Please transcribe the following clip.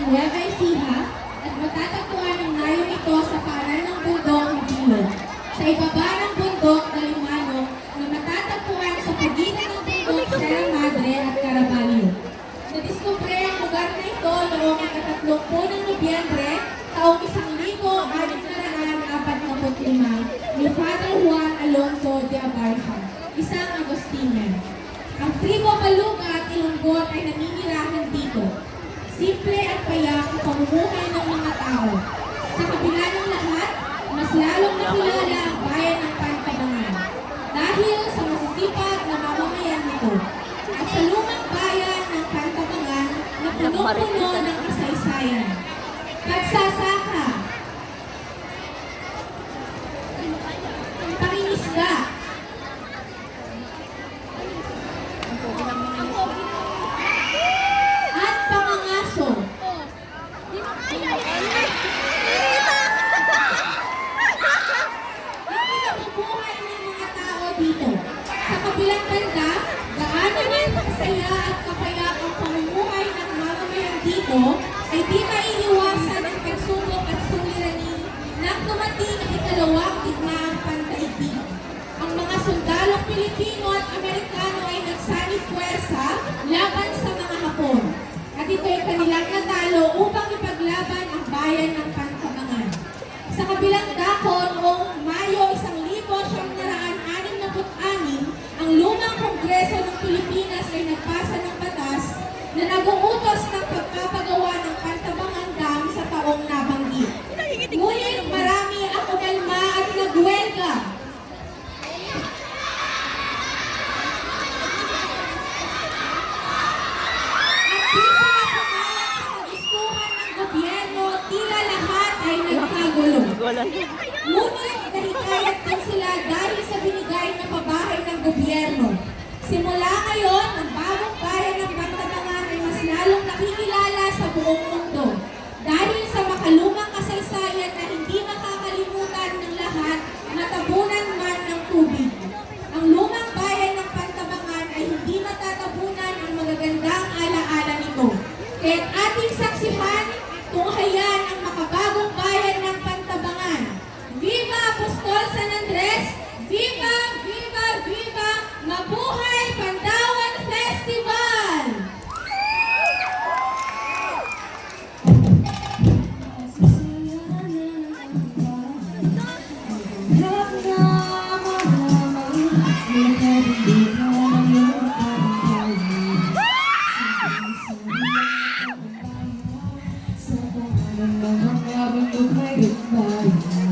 Nueva Ecija at matatagpuan ang nayon ito sa paanan ng bundok Mabilog, sa ibaba ng bundok Dalimano na matatagpuan sa pagitan ng bundok Sierra Madre at Caraballo. Nadiskubre ang lugar na ito noong ika-30 ng Nobyembre, taong 1645 ni Father Juan Alonso de Abarca, isang Agustinian. Ang tribo Baluga at Ilonggot ay naninirahan dito. Simple at payak ang pamumuhay ng mga tao. Sa kabila ng lahat, mas lalong nakilala ang bayan ng Pantabangan dahil sa masisipag na mamamayan nito. At sa lumang bayan ng Pantabangan na punong-puno ng kasaysayan. Pagsasaka, pangingisda, at pangangaso. Ang pinabubuhay ng mga tao dito. Sa kabilang banda, gaano rin kasaya at kapayap ang pamumuhay ng mamamayan dito ay di maiiwasan ang pagsubok at suliranin nang dumating ang ikalawang digmaang pandaigdig. Ang mga sundalong Pilipino at Amerikano ay nagsanib puwersa laban sa mga Hapon. At ito'y kanilang natalo upang ipaglaban ang bayan ng Pantabangan. Sa kabilang dako, noong Mayo 1966, ang lumang Kongreso ng Pilipinas ay nagpasa ng batas na nag-uutos ng pagpapagawa ng Pantabangan Dam sa taong nabanggit. Ngunit marami ang umalma at nagwelga. Tila lahat ay nagkagulo. Ngunit nahikayat din sila dahil sa binigay na pabahay ng gobyerno. Simula ngayon, ang bagong bayan ng Pantabangan ay mas lalong nakikilala sa buong mundo. Dahil sa makalumang kasaysayan na hindi makakalimutan ng lahat, matabunan man ng tubig. Ang lumang bayan ng Pantabangan ay hindi matatabunan ang magagandang alaala nito. Kaya't ating saksihan, tunghayan ang makabagong bayan ng Pantabangan. Viva Apostol San Andres! Viva! Viva! Viva! Mabuhay Pandawan Festival! Mga bundok may goodbye.